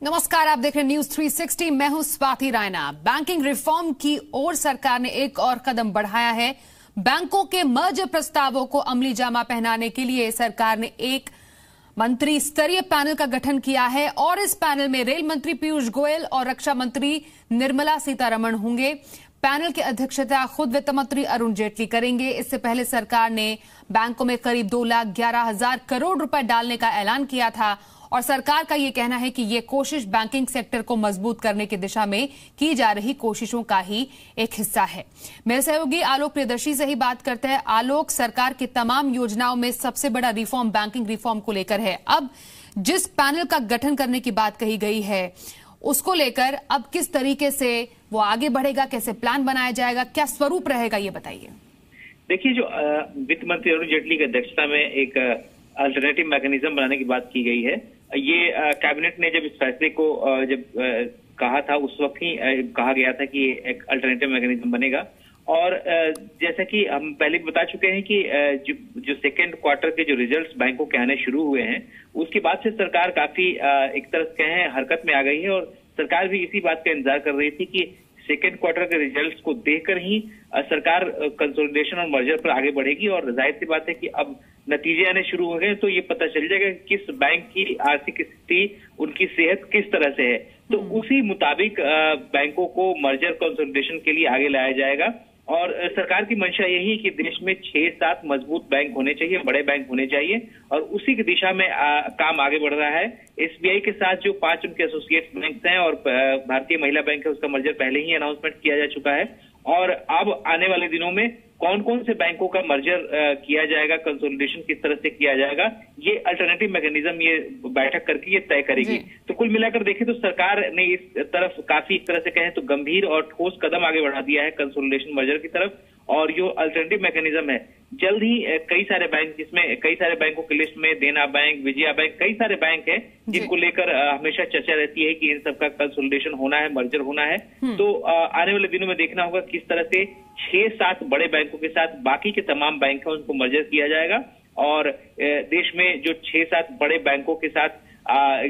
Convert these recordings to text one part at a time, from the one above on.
नमस्कार, आप देख रहे हैं न्यूज 360। मैं हूं स्वाति रायना। बैंकिंग रिफॉर्म की ओर सरकार ने एक और कदम बढ़ाया है। बैंकों के मर्जर प्रस्तावों को अमली जामा पहनाने के लिए सरकार ने एक मंत्री स्तरीय पैनल का गठन किया है और इस पैनल में रेल मंत्री पीयूष गोयल और रक्षा मंत्री निर्मला सीतारमण होंगे। पैनल की अध्यक्षता खुद वित्त मंत्री अरुण जेटली करेंगे। इससे पहले सरकार ने बैंकों में करीब 2,11,000 करोड़ रुपए डालने का ऐलान किया था और सरकार का यह कहना है कि यह कोशिश बैंकिंग सेक्टर को मजबूत करने की दिशा में की जा रही कोशिशों का ही एक हिस्सा है। मेरे सहयोगी आलोक प्रियदर्शी से ही बात करते हैं। आलोक, सरकार की तमाम योजनाओं में सबसे बड़ा रिफॉर्म बैंकिंग रिफॉर्म को लेकर है। अब जिस पैनल का गठन करने की बात कही गई है उसको लेकर अब किस तरीके से वो आगे बढ़ेगा, कैसे प्लान बनाया जाएगा, क्या स्वरूप रहेगा, ये बताइए। देखिए, जो वित्त मंत्री अरुण जेटली की अध्यक्षता में एक अल्टरनेटिव मैकेनिज्म बनाने की बात की गई है, ये कैबिनेट ने जब इस फैसले को जब कहा था उस वक्त ही कहा गया था कि एक अल्टरनेटिव मैकेनिज्म बनेगा। और जैसा कि हम पहले भी बता चुके हैं कि जो सेकेंड क्वार्टर के जो रिजल्ट्स बैंकों के आने शुरू हुए हैं उसके बाद से सरकार काफी एक तरह से कहें हरकत में आ गई है और सरकार भी इसी बात का इंतजार कर रही थी कि सेकेंड क्वार्टर के रिजल्ट्स को देखकर ही सरकार कंसोलिडेशन और मर्जर पर आगे बढ़ेगी। और जाहिर सी बात है कि अब नतीजे आने शुरू हो गए तो ये पता चल जाएगा कि किस बैंक की आर्थिक स्थिति, उनकी सेहत किस तरह से है। तो उसी मुताबिक बैंकों को मर्जर कंसोलिडेशन के लिए आगे लाया जाएगा। और सरकार की मंशा यही है कि देश में 6-7 मजबूत बैंक होने चाहिए, बड़े बैंक होने चाहिए और उसी की दिशा में काम आगे बढ़ रहा है। एसबीआई के साथ जो 5 उनके एसोसिएट बैंक हैं और भारतीय महिला बैंक है, उसका मर्जर पहले ही अनाउंसमेंट किया जा चुका है। और अब आने वाले दिनों में कौन कौन से बैंकों का मर्जर किया जाएगा, कंसोलिडेशन किस तरह से किया जाएगा, ये अल्टरनेटिव मैकेनिज्म ये बैठक करके ये तय करेगी। तो कुल मिलाकर देखें तो सरकार ने इस तरफ काफी एक तरह से कहें तो गंभीर और ठोस कदम आगे बढ़ा दिया है कंसोलिडेशन मर्जर की तरफ। और जो अल्टरनेटिव मैकेनिज्म है जल्द ही कई सारे बैंक, जिसमें कई सारे बैंकों की लिस्ट में देना बैंक, विजया बैंक, कई सारे बैंक हैं जिनको लेकर हमेशा चर्चा रहती है कि इन सबका कंसोलिडेशन होना है, मर्जर होना है। तो आने वाले दिनों में देखना होगा किस तरह से 6-7 बड़े बैंकों के साथ बाकी के तमाम बैंक हैं उनको मर्जर किया जाएगा और देश में जो 6-7 बड़े बैंकों के साथ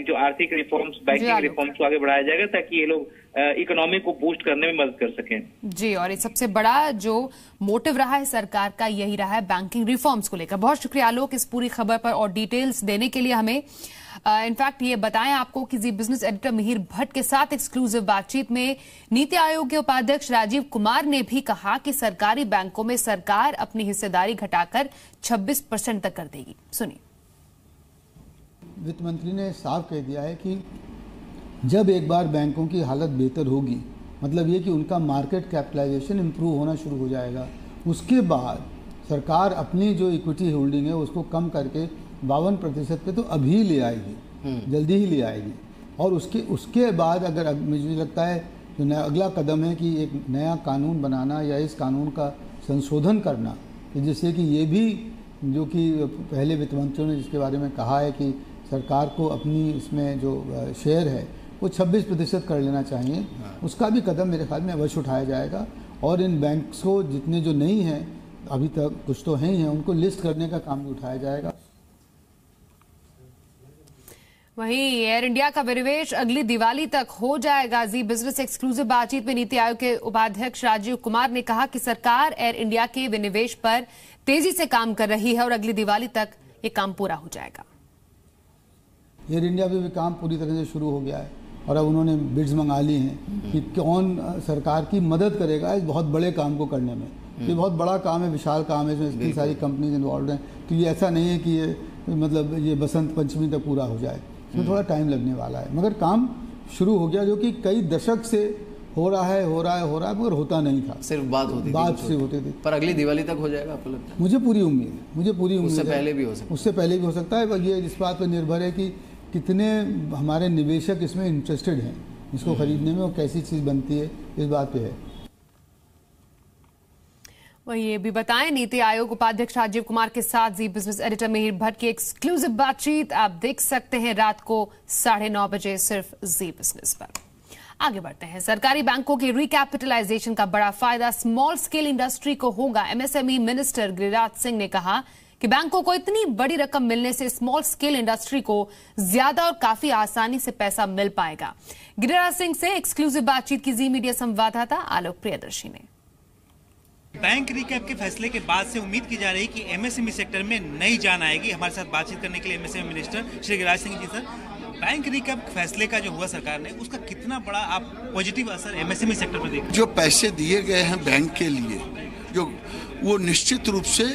जो आर्थिक रिफॉर्म्स, बैंकिंग रिफॉर्म्स को आगे बढ़ाया जाएगा ताकि ये लोग इकोनॉमी को बूस्ट करने में मदद कर सकें। जी, और ये सबसे बड़ा जो मोटिव रहा है सरकार का यही रहा है बैंकिंग रिफॉर्म्स को लेकर। बहुत शुक्रिया आलोक इस पूरी खबर पर और डिटेल्स देने के लिए हमें। इनफैक्ट ये बताएं आपको कि जी बिजनेस एडिटर मिहिर भट्ट के साथ एक्सक्लूसिव बातचीत में नीति आयोग के उपाध्यक्ष राजीव कुमार ने भी कहा कि सरकारी बैंकों में सरकार अपनी हिस्सेदारी घटाकर 26% तक कर देगी। सुनिए। वित्त मंत्री ने साफ कह दिया है कि जब एक बार बैंकों की हालत बेहतर होगी, मतलब ये कि उनका मार्केट कैपिटलाइजेशन इम्प्रूव होना शुरू हो जाएगा, उसके बाद सरकार अपनी जो इक्विटी होल्डिंग है उसको कम करके 52% पे तो अभी ले आएगी, जल्दी ही ले आएगी। और उसके बाद अगर मुझे लगता है जो अगला कदम है कि एक नया कानून बनाना या इस कानून का संशोधन करना कि जिससे कि ये भी जो कि पहले वित्त मंत्रियों ने जिसके बारे में कहा है कि सरकार को अपनी इसमें जो शेयर है वो 26% कर लेना चाहिए, उसका भी कदम मेरे ख्याल में अवश्य उठाया जाएगा। और इन बैंक्स को जितने जो नहीं हैं अभी तक, कुछ तो हैं ही हैं, उनको लिस्ट करने का काम भी उठाया जाएगा। वहीं एयर इंडिया का विनिवेश अगली दिवाली तक हो जाएगा। जी बिजनेस एक्सक्लूसिव बातचीत में नीति आयोग के उपाध्यक्ष राजीव कुमार ने कहा कि सरकार एयर इंडिया के विनिवेश पर तेजी से काम कर रही है और अगली दिवाली तक ये काम पूरा हो जाएगा। एयर इंडिया पे भी काम पूरी तरह से शुरू हो गया है और अब उन्होंने बिड्स मंगा ली हैं कि कौन सरकार की मदद करेगा इस बहुत बड़े काम को करने में। ये बहुत बड़ा काम है, विशाल काम है, इसमें इतनी सारी कंपनीज इन्वॉल्व हैं। तो ये ऐसा नहीं है कि ये मतलब ये बसंत पंचमी तक पूरा हो जाए, इसमें थोड़ा टाइम लगने वाला है। मगर काम शुरू हो गया जो कि कई दशक से हो रहा है मगर होता नहीं था, सिर्फ बात होती थी। पर अगली दिवाली तक हो जाएगा आपको लगता है? मुझे पूरी उम्मीद है। उससे पहले भी हो सकता है। ये इस बात पर निर्भर है कि कितने हमारे निवेशक इसमें इंटरेस्टेड हैं, इसको खरीदने में, और कैसी चीज़ बनती है, इस बात पे है। वही ये भी बताएं नीति आयोग उपाध्यक्ष राजीव कुमार के साथ जी बिजनेस एडिटर मिहिर भट्ट की एक्सक्लूसिव बातचीत आप देख सकते हैं रात को 9:30 बजे सिर्फ जी बिजनेस पर। आगे बढ़ते हैं। सरकारी बैंकों के रिकैपिटलाइजेशन का बड़ा फायदा स्मॉल स्केल इंडस्ट्री को होगा। एमएसएमई मिनिस्टर गिरिराज सिंह ने कहा कि बैंकों को इतनी बड़ी रकम मिलने से स्मॉल स्केल इंडस्ट्री को ज्यादा और काफी आसानी से पैसा मिल पाएगा। गिरिराज सिंह से एक्सक्लूसिव बातचीत की जी मीडिया संवाददाता आलोक प्रियदर्शी ने। बैंक रिकैप के फैसले के बाद से उम्मीद की जा रही है कि एमएसएमई सेक्टर में नई जान आएगी। हमारे साथ बातचीत करने के लिए MSME minister Shri Giriraj Singh ji. Sir, bank recap फैसले का जो हुआ सरकार ने, उसका कितना बड़ा आप पॉजिटिव असर एमएसएमई सेक्टर पर देखें? जो पैसे दिए गए हैं बैंक के लिए, जो वो निश्चित रूप से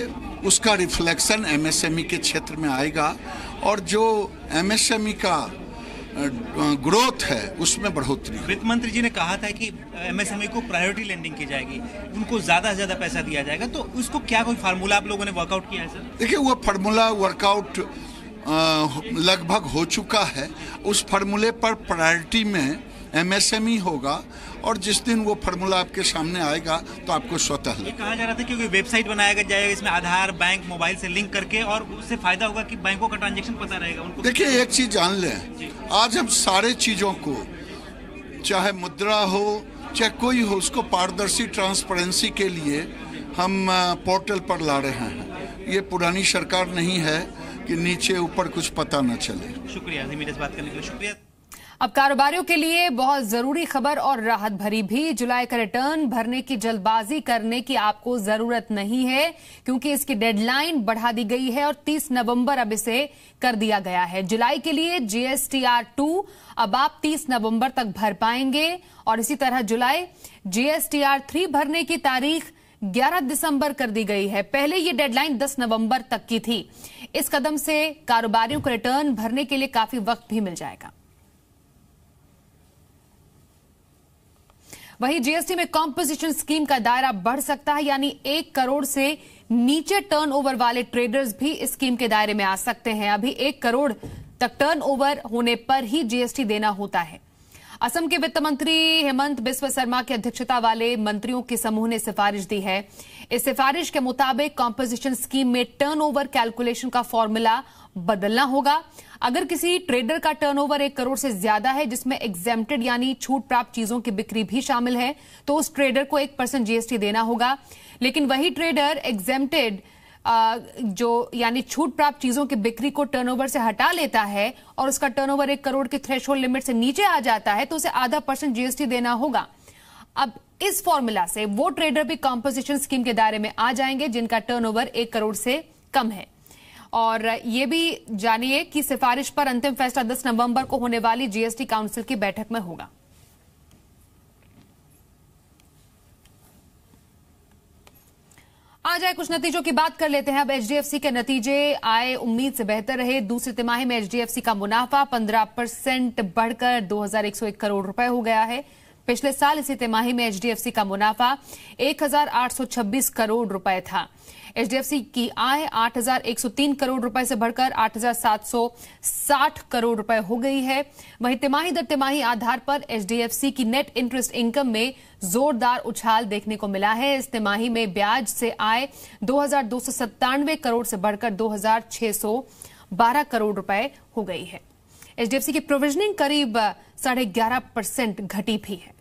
उसका रिफ्लेक्शन एमएसएमई के क्षेत्र में आएगा और जो एमएसएमई का ग्रोथ है उसमें बढ़ोतरी। वित्त मंत्री जी ने कहा था कि एमएसएमई को प्रायोरिटी लेंडिंग की जाएगी, उनको ज्यादा से ज्यादा पैसा दिया जाएगा, तो उसको क्या कोई फार्मूला आप लोगों ने वर्कआउट किया है? सर देखिए, वो फार्मूला वर्कआउट लगभग हो चुका है। उस फार्मूले पर प्रायोरिटी में एमएसएमई होगा और जिस दिन वो फार्मूला आपके सामने आएगा तो आपको स्वतः ये कहा जा रहा था कि वेबसाइट बनाया जाएगा, इसमें आधार, बैंक, मोबाइल से लिंक करके, और उससे फायदा होगा कि बैंकों का ट्रांजैक्शन पता रहेगा उनको। देखिए, एक चीज जान लें, आज हम सारे चीजों को, चाहे मुद्रा हो चाहे कोई हो, उसको पारदर्शी ट्रांसपेरेंसी के लिए हम पोर्टल पर ला रहे हैं। ये पुरानी सरकार नहीं है कि नीचे ऊपर कुछ पता न चले। शुक्रिया मीडिया से बात करने के लिए। शुक्रिया। अब कारोबारियों के लिए बहुत जरूरी खबर और राहत भरी भी। जुलाई का रिटर्न भरने की जल्दबाजी करने की आपको जरूरत नहीं है, क्योंकि इसकी डेडलाइन बढ़ा दी गई है और 30 नवंबर अब इसे कर दिया गया है। जुलाई के लिए GSTR-2 अब आप 30 नवंबर तक भर पाएंगे और इसी तरह जुलाई GSTR-3 भरने की तारीख 11 दिसंबर कर दी गई है। पहले ये डेडलाइन 10 नवंबर तक की थी। इस कदम से कारोबारियों को रिटर्न भरने के लिए काफी वक्त भी मिल जाएगा। वहीं जीएसटी में कॉम्पोजिशन स्कीम का दायरा बढ़ सकता है, यानी 1 करोड़ से नीचे टर्नओवर वाले ट्रेडर्स भी इस स्कीम के दायरे में आ सकते हैं। अभी 1 करोड़ तक टर्नओवर होने पर ही जीएसटी देना होता है। असम के वित्त मंत्री हेमंत बिस्वा शर्मा की अध्यक्षता वाले मंत्रियों के समूह ने सिफारिश दी है। इस सिफारिश के मुताबिक कॉम्पोजिशन स्कीम में टर्नओवर कैलकुलेशन का फॉर्मूला बदलना होगा। अगर किसी ट्रेडर का टर्नओवर 1 करोड़ से ज्यादा है, जिसमें एग्जेम्प्टेड यानी छूट प्राप्त चीजों की बिक्री भी शामिल है, तो उस ट्रेडर को 1% जीएसटी देना होगा। लेकिन वही ट्रेडर एग्जेम्प्टेड जो यानी छूट प्राप्त चीजों की बिक्री को टर्नओवर से हटा लेता है और उसका टर्नओवर 1 करोड़ की थ्रेशोल्ड लिमिट से नीचे आ जाता है, तो उसे .5% जीएसटी देना होगा। अब इस फॉर्मूला से वो ट्रेडर भी कॉम्पोजिशन स्कीम के दायरे में आ जाएंगे जिनका टर्नओवर 1 करोड़ से कम है। और ये भी जानिए कि सिफारिश पर अंतिम फैसला 10 नवंबर को होने वाली जीएसटी काउंसिल की बैठक में होगा। आ जाए कुछ नतीजों की बात कर लेते हैं। अब एचडीएफसी के नतीजे आए उम्मीद से बेहतर रहे। दूसरी तिमाही में एचडीएफसी का मुनाफा 15% बढ़कर 2101 करोड़ रुपए हो गया है। पिछले साल इसी तिमाही में एचडीएफसी का मुनाफा 1826 करोड़ रुपए था। एचडीएफसी की आय 8103 करोड़ रुपए से बढ़कर 8760 करोड़ रुपए हो गई है। वहीं तिमाही दर तिमाही आधार पर एचडीएफसी की नेट इंटरेस्ट इनकम में जोरदार उछाल देखने को मिला है। इस तिमाही में ब्याज से आय 2297 करोड़ से बढ़कर 2612 करोड़ रुपए हो गई है। एचडीएफसी की प्रोविजनिंग करीब 11.5% घटी भी है।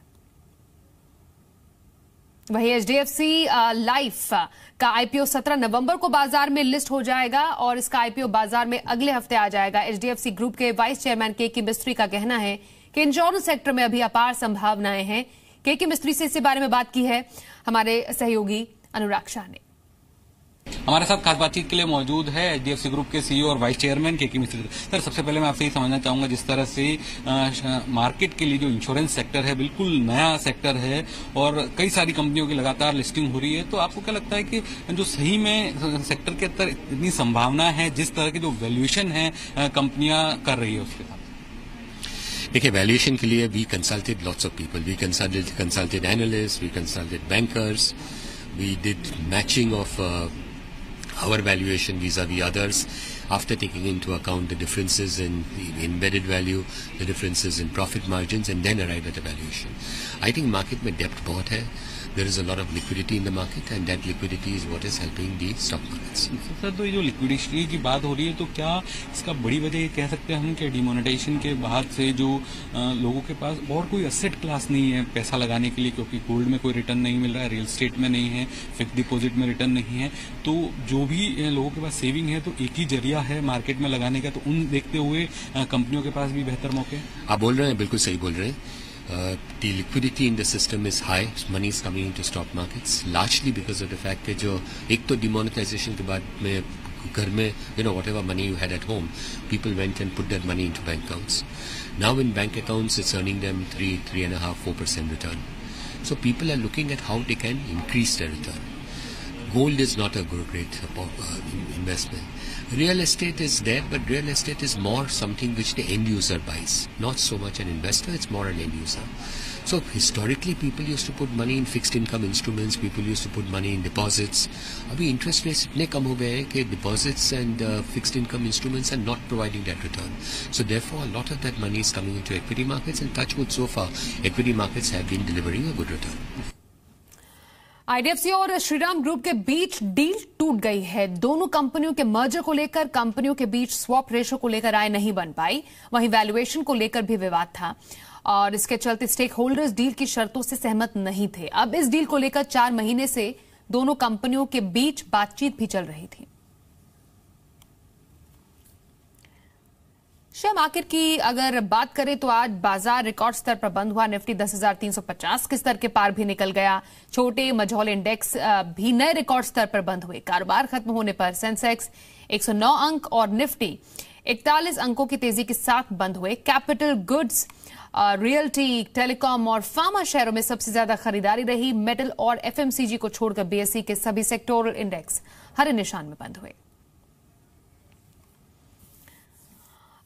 वहीं एचडीएफसी लाइफ का आईपीओ 17 नवंबर को बाजार में लिस्ट हो जाएगा और इसका आईपीओ बाजार में अगले हफ्ते आ जाएगा। एचडीएफसी ग्रुप के वाइस चेयरमैन के मिस्त्री का कहना है कि इंश्योरेंस सेक्टर में अभी अपार संभावनाएं हैं। के मिस्त्री से इस बारे में बात की है हमारे सहयोगी अनुराग शाह ने। हमारे साथ खास बातचीत के लिए मौजूद है एचडीएफसी ग्रुप के सीईओ और वाइस चेयरमैन के मिस्त्री। सर, सबसे पहले मैं आपसे ये समझना चाहूंगा, जिस तरह से मार्केट के लिए जो इंश्योरेंस सेक्टर है बिल्कुल नया सेक्टर है और कई सारी कंपनियों की लगातार लिस्टिंग हो रही है, तो आपको क्या लगता है कि जो सही में सेक्टर के अंदर इतनी संभावना है, जिस तरह की जो वैल्यूएशन है कंपनियां कर रही है उसके साथ? देखिए, वैल्यूएशन के लिए we consulted lots of people, we consulted analyst, we consulted bankers, we did matching of our valuation vis-a-vis others after taking into account the differences in the embedded value, the differences in profit margins, and then arrive at a valuation. I think market में depth बहुत है, there is a lot of liquidity in the market, and that liquidity is what is helping the stock markets. Sir, तो ये जो liquidity की बात हो रही है, तो क्या इसका बड़ी वजह ये कह सकते हैं हम कि डिमोनेटाइजेशन के बाद से जो लोगों के पास और कोई एसेट क्लास नहीं है पैसा लगाने के लिए, क्योंकि गोल्ड में कोई रिटर्न नहीं मिल रहा है, रियल एस्टेट में नहीं है, फिक्स डिपॉजिट में रिटर्न नहीं है, तो जो भी लोगों के पास सेविंग है तो एक ही जरिया है मार्केट में लगाने का, तो उन देखते हुए कंपनियों के पास भी बेहतर मौके। आप बोल रहे हैं, बिल्कुल सही बोल रहे हैं। The liquidity in the system is high. Money is coming into stock markets largely because of the fact that जो एक तो demonetization के बाद में घर में whatever money you had at home, people went and put that money into bank accounts. Now in bank accounts it's earning them 3.5%, 4% return. So people are looking at how they can increase their return. Gold is not a great investment. Real estate is there, but real estate is more something which the end user buys. Not so much an investor, it's more an end user. So historically people used to put money in fixed income instruments, people used to put money in deposits. Abhi interest rates itne kam ho gaye hain कि deposits and fixed income instruments are not providing that return. So therefore a lot of that money is coming into equity markets, and touch wood, so far equity markets have been delivering a good return. IDFC और Shriram group के बीच deal टूट गई है। दोनों कंपनियों के merger को लेकर कंपनियों के बीच स्वैप रेशो को लेकर राय नहीं बन पाई, वहीं वैल्यूएशन को लेकर भी विवाद था और इसके चलते स्टेक होल्डर्स डील की शर्तों से सहमत नहीं थे। अब इस डील को लेकर 4 महीने से दोनों कंपनियों के बीच बातचीत भी चल रही थी। शेयर मार्केट की अगर बात करें तो आज बाजार रिकॉर्ड स्तर पर बंद हुआ। निफ्टी 10,350 के स्तर के पार भी निकल गया। छोटे मझौले इंडेक्स भी नए रिकॉर्ड स्तर पर बंद हुए। कारोबार खत्म होने पर सेंसेक्स 109 अंक और निफ्टी 41 अंकों की तेजी के साथ बंद हुए। कैपिटल गुड्स, रियल्टी, टेलीकॉम और फार्मा शेयरों में सबसे ज्यादा खरीदारी रही। मेटल और एफएमसीजी को छोड़कर बीएसई के सभी सेक्टोरल इंडेक्स हरे निशान में बंद हुए।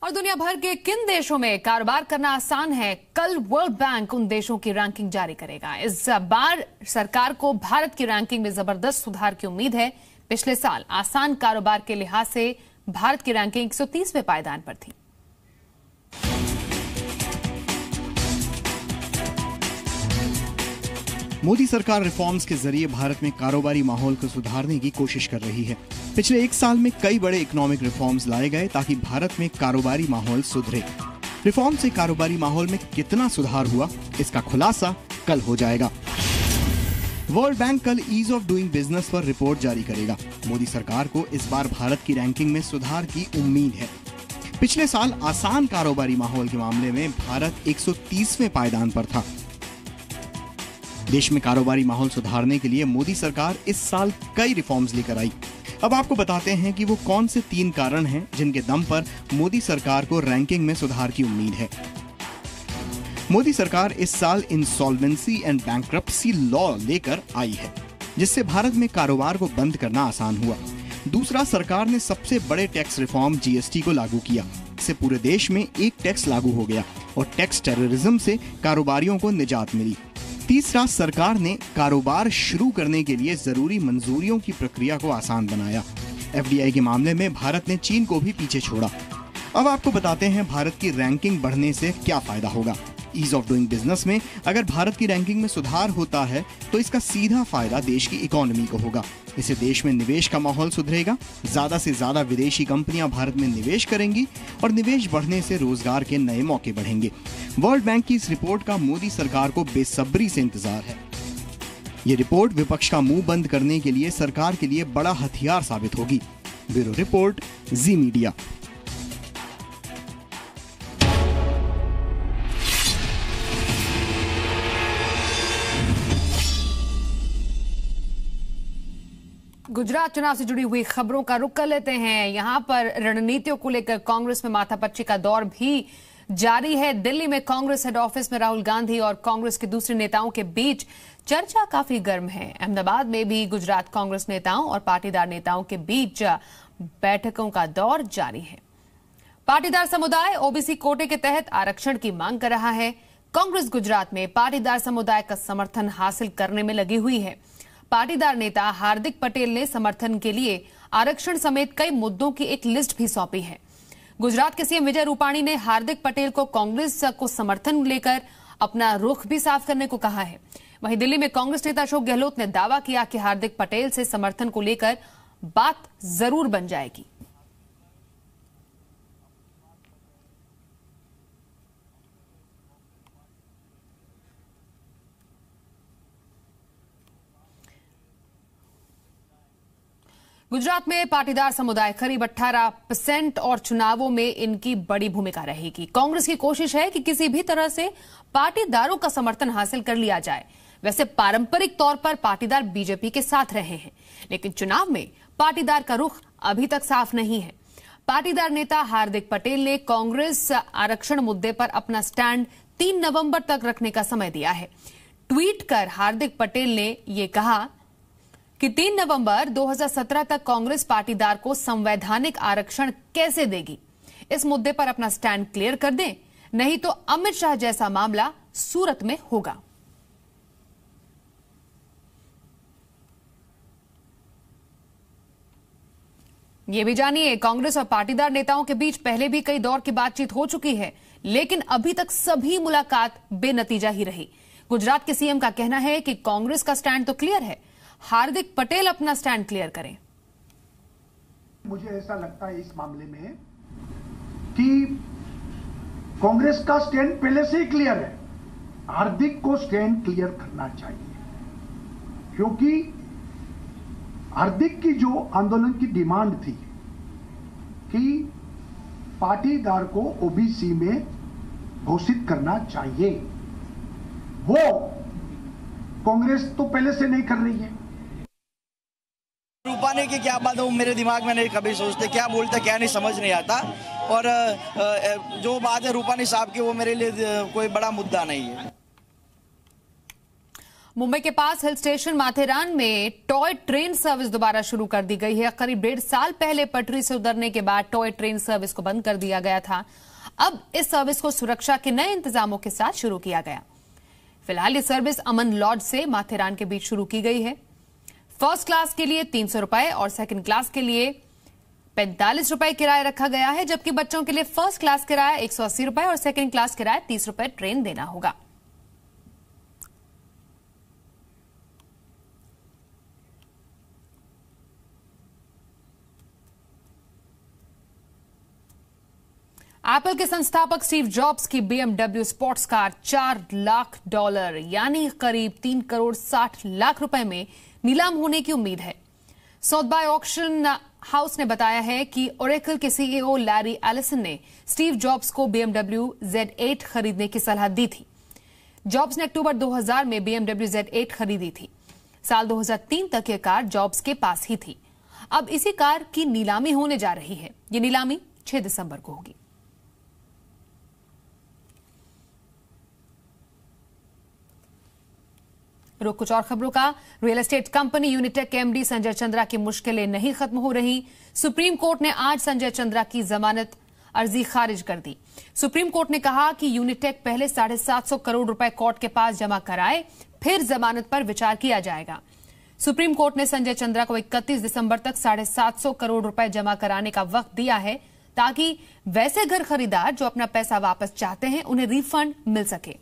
और दुनिया भर के किन देशों में कारोबार करना आसान है, कल वर्ल्ड बैंक उन देशों की रैंकिंग जारी करेगा। इस बार सरकार को भारत की रैंकिंग में जबरदस्त सुधार की उम्मीद है। पिछले साल आसान कारोबार के लिहाज से भारत की रैंकिंग 130वें पायदान पर थी। मोदी सरकार रिफॉर्म्स के जरिए भारत में कारोबारी माहौल को सुधारने की कोशिश कर रही है। पिछले 1 साल में कई बड़े इकोनॉमिक रिफॉर्म्स लाए गए ताकि भारत में कारोबारी माहौल सुधरे। रिफॉर्म से कारोबारी माहौल में कितना सुधार हुआ, इसका खुलासा कल हो जाएगा। वर्ल्ड बैंक कल ईज ऑफ डूइंग बिजनेस पर रिपोर्ट जारी करेगा। मोदी सरकार को इस बार भारत की रैंकिंग में सुधार की उम्मीद है। पिछले साल आसान कारोबारी माहौल के मामले में भारत 130वें पायदान पर था। देश में कारोबारी माहौल सुधारने के लिए मोदी सरकार इस साल कई रिफॉर्म्स लेकर आई। अब आपको बताते हैं कि वो कौन से 3 कारण हैं जिनके दम पर मोदी सरकार को रैंकिंग में सुधार की उम्मीद है। मोदी सरकार इस साल इंसॉल्वेंसी एंड बैंक्रप्सी लॉ लेकर आई है, जिससे भारत में कारोबार को बंद करना आसान हुआ। दूसरा, सरकार ने सबसे बड़े टैक्स रिफॉर्म जीएसटी को लागू किया। इससे पूरे देश में एक टैक्स लागू हो गया और टैक्स टेररिज्म से कारोबारियों को निजात मिली। तीसरा, सरकार ने कारोबार शुरू करने के लिए जरूरी मंजूरियों की प्रक्रिया को आसान बनाया। एफडीआई के मामले में भारत ने चीन को भी पीछे छोड़ा। अब आपको बताते हैं भारत की रैंकिंग बढ़ने से क्या फायदा होगा। ईज ऑफ डूइंग बिजनेस में अगर भारत की रैंकिंग में सुधार होता है तो इसका सीधा फायदा देश की इकोनॉमी को होगा। इससे देश में निवेश का माहौल सुधरेगा, ज्यादा से ज्यादा विदेशी कंपनियां भारत में निवेश करेंगी और निवेश बढ़ने से रोजगार के नए मौके बढ़ेंगे। वर्ल्ड बैंक की इस रिपोर्ट का मोदी सरकार को बेसब्री से इंतजार है। ये रिपोर्ट विपक्ष का मुंह बंद करने के लिए सरकार के लिए बड़ा हथियार साबित होगी। ब्यूरो रिपोर्ट, जी मीडिया। गुजरात चुनाव से जुड़ी हुई खबरों का रुख कर लेते हैं। यहां पर रणनीतियों को लेकर कांग्रेस में माथापच्ची का दौर भी जारी है। दिल्ली में कांग्रेस हेड ऑफिस में राहुल गांधी और कांग्रेस के दूसरे नेताओं के बीच चर्चा काफी गर्म है। अहमदाबाद में भी गुजरात कांग्रेस नेताओं और पाटीदार नेताओं के बीच बैठकों का दौर जारी है। पाटीदार समुदाय ओबीसी कोटे के तहत आरक्षण की मांग कर रहा है। कांग्रेस गुजरात में पाटीदार समुदाय का समर्थन हासिल करने में लगी हुई है। पाटीदार नेता हार्दिक पटेल ने समर्थन के लिए आरक्षण समेत कई मुद्दों की एक लिस्ट भी सौंपी है। गुजरात के सीएम विजय रूपाणी ने हार्दिक पटेल को कांग्रेस को समर्थन लेकर अपना रुख भी साफ करने को कहा है। वहीं दिल्ली में कांग्रेस नेता अशोक गहलोत ने दावा किया कि हार्दिक पटेल से समर्थन को लेकर बात जरूर बन जाएगी। गुजरात में पाटीदार समुदाय करीब 18% और चुनावों में इनकी बड़ी भूमिका रहेगी। कांग्रेस की कोशिश है कि किसी भी तरह से पाटीदारों का समर्थन हासिल कर लिया जाए। वैसे पारंपरिक तौर पर पाटीदार बीजेपी के साथ रहे हैं, लेकिन चुनाव में पाटीदार का रुख अभी तक साफ नहीं है। पाटीदार नेता हार्दिक पटेल ने कांग्रेस आरक्षण मुद्दे पर अपना स्टैंड 3 नवंबर तक रखने का समय दिया है। ट्वीट कर हार्दिक पटेल ने यह कहा कि 3 नवंबर 2017 तक कांग्रेस पाटीदार को संवैधानिक आरक्षण कैसे देगी। इस मुद्दे पर अपना स्टैंड क्लियर कर दें, नहीं तो अमित शाह जैसा मामला सूरत में होगा। ये भी जानिए, कांग्रेस और पाटीदार नेताओं के बीच पहले भी कई दौर की बातचीत हो चुकी है, लेकिन अभी तक सभी मुलाकात बेनतीजा ही रही। गुजरात के सीएम का कहना है कि कांग्रेस का स्टैंड तो क्लियर है, हार्दिक पटेल अपना स्टैंड क्लियर करें। मुझे ऐसा लगता है इस मामले में कि कांग्रेस का स्टैंड पहले से ही क्लियर है। हार्दिक को स्टैंड क्लियर करना चाहिए, क्योंकि हार्दिक की जो आंदोलन की डिमांड थी कि पाटीदार को ओबीसी में घोषित करना चाहिए, वो कांग्रेस तो पहले से नहीं कर रही है। रूपानी की क्या बात है वो मेरे दिमाग में नहीं कभी सोचते, क्या बोलते क्या नहीं समझ नहीं आता। और जो बात है रूपानी साहब की वो मेरे लिए कोई बड़ा मुद्दा नहीं है। मुंबई के पास हिल स्टेशन माथेरान में टॉय ट्रेन सर्विस दोबारा शुरू कर दी गई है। करीब 1.5 साल पहले पटरी से उतरने के बाद टॉय ट्रेन सर्विस को बंद कर दिया गया था। अब इस सर्विस को सुरक्षा के नए इंतजामों के साथ शुरू किया गया। फिलहाल ये सर्विस अमन लॉज से माथेरान के बीच शुरू की गई है। फर्स्ट क्लास के लिए 300 रुपए और सेकंड क्लास के लिए 45 रुपए किराया रखा गया है, जबकि बच्चों के लिए फर्स्ट क्लास किराया 180 रुपए और सेकंड क्लास किराया 30 रुपए ट्रेन देना होगा। एप्पल के संस्थापक स्टीव जॉब्स की BMW स्पोर्ट्स कार $4 लाख यानी करीब 3 करोड़ 60 लाख रुपए में नीलाम होने की उम्मीद है। सौदबाय ऑक्शन हाउस ने बताया है कि ओरेकल के CEO लैरी एलिसन ने स्टीव जॉब्स को BMW Z8 खरीदने की सलाह दी थी। जॉब्स ने अक्टूबर 2000 में BMW Z8 खरीदी थी। साल 2003 तक यह कार जॉब्स के पास ही थी। अब इसी कार की नीलामी होने जा रही है। यह नीलामी 6 दिसंबर को होगी। रुक कुछ और खबरों का। रियल एस्टेट कंपनी यूनिटेक के MD संजय चंद्रा की मुश्किलें नहीं खत्म हो रही। सुप्रीम कोर्ट ने आज संजय चंद्रा की जमानत अर्जी खारिज कर दी। सुप्रीम कोर्ट ने कहा कि यूनिटेक पहले 750 करोड़ रुपए कोर्ट के पास जमा कराए, फिर जमानत पर विचार किया जाएगा। सुप्रीम कोर्ट ने संजय चंद्रा को 31 दिसंबर तक 750 करोड़ रुपए जमा कराने का वक्त दिया है, ताकि वैसे घर खरीदार जो अपना पैसा वापस चाहते हैं उन्हें रिफंड मिल सके।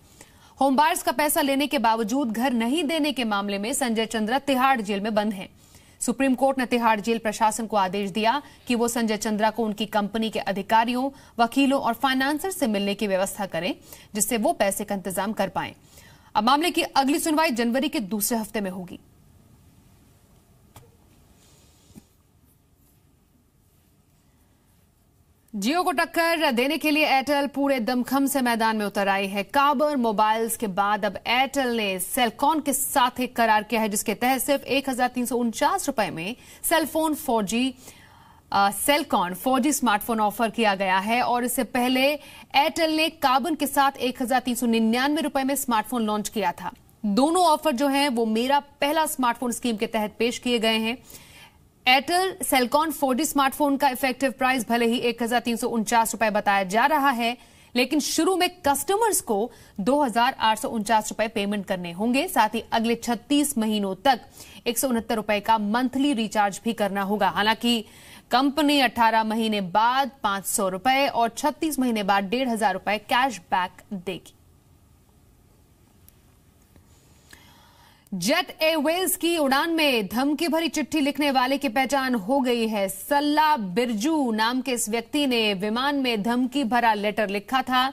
होम बायर्स का पैसा लेने के बावजूद घर नहीं देने के मामले में संजय चंद्रा तिहाड़ जेल में बंद हैं। सुप्रीम कोर्ट ने तिहाड़ जेल प्रशासन को आदेश दिया कि वो संजय चंद्रा को उनकी कंपनी के अधिकारियों, वकीलों और फाइनेंसर से मिलने की व्यवस्था करें, जिससे वो पैसे का इंतजाम कर पाएं। अब मामले की अगली सुनवाई जनवरी के दूसरे हफ्ते में होगी। जियो को टक्कर देने के लिए एयरटेल पूरे दमखम से मैदान में उतर आई है। काबर मोबाइल्स के बाद अब एयरटेल ने सेलकॉन के साथ एक करार किया है, जिसके तहत सिर्फ 1349 रुपए में cellphone 4G Celkon 4G smartphone offer किया गया है। और इससे पहले एयरटेल ने कार्बन के साथ 1399 रुपए में स्मार्टफोन लॉन्च किया था। दोनों ऑफर जो हैं वो मेरा पहला स्मार्टफोन स्कीम के तहत पेश किए गए हैं। एयरटेल सेलकॉन 4G स्मार्टफोन का इफेक्टिव प्राइस भले ही 1349 रुपए बताया जा रहा है, लेकिन शुरू में कस्टमर्स को 2849 रुपए पेमेंट करने होंगे। साथ ही अगले 36 महीनों तक 169 रुपए का मंथली रिचार्ज भी करना होगा। हालांकि कंपनी 18 महीने बाद 500 रुपए और 36 महीने बाद 1500 रुपए कैश बैक देगी। जेट एयरवेज की उड़ान में धमकी भरी चिट्ठी लिखने वाले की पहचान हो गई है। सल्ला बिरजू नाम के इस व्यक्ति ने विमान में धमकी भरा लेटर लिखा था।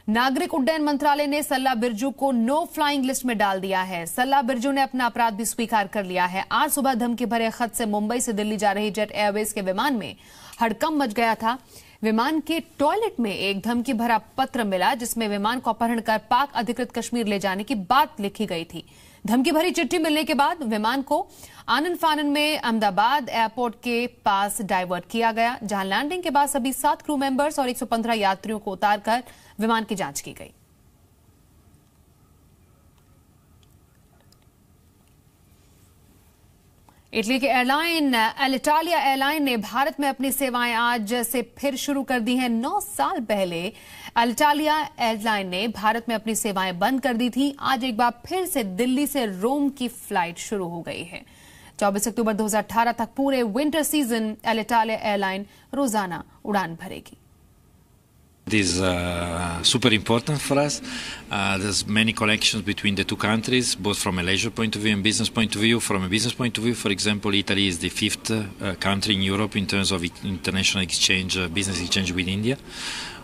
नागरिक उड्डयन मंत्रालय ने सल्ला बिरजू को नो फ्लाइंग लिस्ट में डाल दिया है। सल्ला बिरजू ने अपना अपराध भी स्वीकार कर लिया है। आज सुबह धमकी भरे खत से मुंबई से दिल्ली जा रही जेट एयरवेज के विमान में हड़कंप मच गया था। विमान के टॉयलेट में एक धमकी भरा पत्र मिला जिसमें विमान को अपहरण कर पाक अधिकृत कश्मीर ले जाने की बात लिखी गई थी। धमकी भरी चिट्ठी मिलने के बाद विमान को आनन फानन में अहमदाबाद एयरपोर्ट के पास डाइवर्ट किया गया, जहां लैंडिंग के बाद सभी 7 क्रू मेंबर्स और 115 यात्रियों को उतारकर विमान की जांच की गई। इटली की एयरलाइन एलिटालिया एयरलाइन ने भारत में अपनी सेवाएं आज से फिर शुरू कर दी हैं। 9 साल पहले एलिटालिया एयरलाइन ने भारत में अपनी सेवाएं बंद कर दी थी। आज एक बार फिर से दिल्ली से रोम की फ्लाइट शुरू हो गई है। 24 अक्टूबर 2018 तक पूरे विंटर सीजन एलिटालिया एयरलाइन रोजाना उड़ान भरेगी। It is super important for us. There's many connections between the two countries, both from a leisure point of view and business point of view. From a business point of view, for example, Italy is the 5th country in Europe in terms of international exchange, business exchange with India,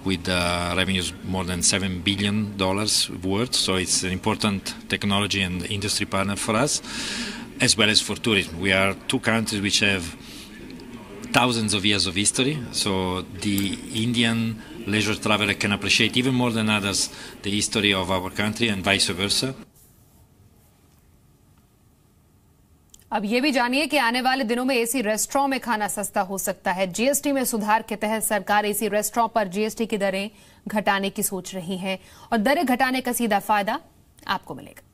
with revenues more than $7 billion worth. So it's an important technology and industry partner for us, as well as for tourism. We are two countries which have thousands of years of history, so the Indian leisure traveler can appreciate even more than others the history of our country and vice versa. अब ये भी जानिए कि आने वाले दिनों में AC restaurant में खाना सस्ता हो सकता है। जीएसटी में सुधार के तहत सरकार एसी रेस्टोरेंट पर जीएसटी की दरें घटाने की सोच रही है और दरें घटाने का सीधा फायदा आपको मिलेगा।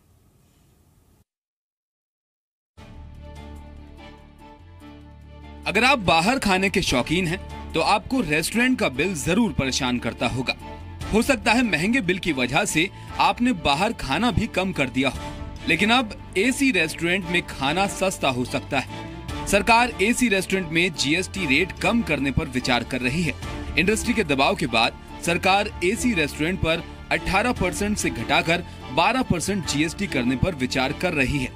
अगर आप बाहर खाने के शौकीन हैं, तो आपको रेस्टोरेंट का बिल जरूर परेशान करता होगा। हो सकता है महंगे बिल की वजह से आपने बाहर खाना भी कम कर दिया हो, लेकिन अब एसी रेस्टोरेंट में खाना सस्ता हो सकता है। सरकार एसी रेस्टोरेंट में जीएसटी रेट कम करने पर विचार कर रही है। इंडस्ट्री के दबाव के बाद सरकार एसी रेस्टोरेंट पर 18% से घटाकर 12% जीएसटी करने पर विचार कर रही है,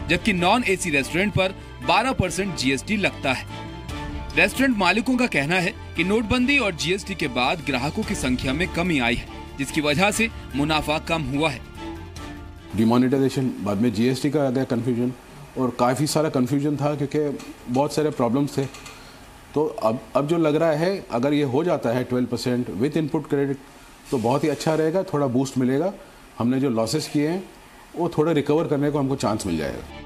जबकि नॉन एसी रेस्टोरेंट पर 12% जीएसटी लगता है। रेस्टोरेंट मालिकों का कहना है कि नोटबंदी और जीएसटी के बाद ग्राहकों की संख्या में कमी आई है, जिसकी वजह से मुनाफा कम हुआ है। डिमोनेटाइजेशन, बाद में जीएसटी का आ गया कंफ्यूजन, और काफ़ी सारा कंफ्यूजन था क्योंकि बहुत सारे प्रॉब्लम्स थे। तो अब जो लग रहा है, अगर ये हो जाता है 12% विथ इनपुट क्रेडिट, तो बहुत ही अच्छा रहेगा, थोड़ा बूस्ट मिलेगा। हमने जो लॉसेस किए हैं वो थोड़ा रिकवर करने को हमको चांस मिल जाएगा।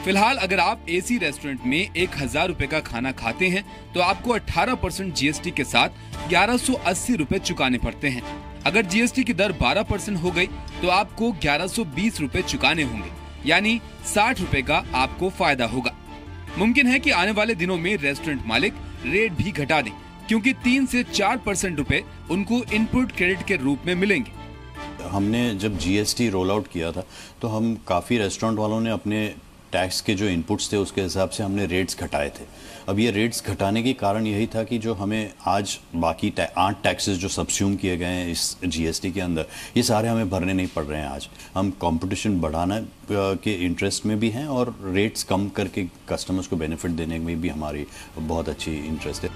फिलहाल अगर आप एसी रेस्टोरेंट में 1000 रुपए का खाना खाते हैं, तो आपको 18% जीएसटी के साथ 1180 रुपए चुकाने पड़ते हैं। अगर जीएसटी की दर 12% हो गई, तो आपको 1120 रुपए चुकाने होंगे, यानी 60 रुपए का आपको फायदा होगा। मुमकिन है कि आने वाले दिनों में रेस्टोरेंट मालिक रेट भी घटा दें, क्योंकि 3 से 4% रुपए उनको इनपुट क्रेडिट के रूप में मिलेंगे। हमने जब जीएसटी रोल आउट किया था, तो हम काफ़ी रेस्टोरेंट वालों ने अपने टैक्स के जो इनपुट्स थे उसके हिसाब से हमने रेट्स घटाए थे। अब ये रेट्स घटाने के कारण यही था कि जो हमें आज बाकी 8 टैक्सेस जो सबस्यूम किए गए हैं इस जीएसटी के अंदर, ये सारे हमें भरने नहीं पड़ रहे हैं। आज हम कंपटीशन बढ़ाना के इंटरेस्ट में भी हैं और रेट्स कम करके कस्टमर्स को बेनिफिट देने में भी हमारी बहुत अच्छी इंटरेस्ट है।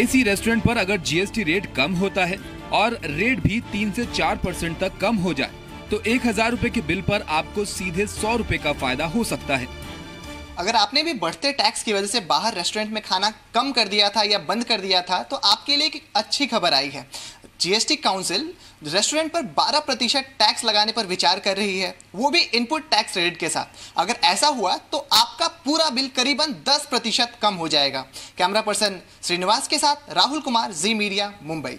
एसी रेस्टोरेंट पर अगर जीएसटी रेट कम होता है और रेट भी 3 से 4% तक कम हो जाए, तो 1000 रुपए के बिल पर आपको सीधे 100 रुपए का फायदा हो सकता है। अगर आपने भी बढ़ते टैक्स की वजह से बाहर रेस्टोरेंट में खाना कम कर दिया था या बंद कर दिया था, तो आपके लिए एक अच्छी खबर आई है। जीएसटी काउंसिल रेस्टोरेंट पर 12% टैक्स लगाने पर विचार कर रही है, वो भी इनपुट टैक्स क्रेडिट के साथ। अगर ऐसा हुआ तो आपका पूरा बिल करीबन 10% कम हो जाएगा। कैमरा पर्सन श्रीनिवास के साथ राहुल कुमार, जी मीडिया, मुंबई।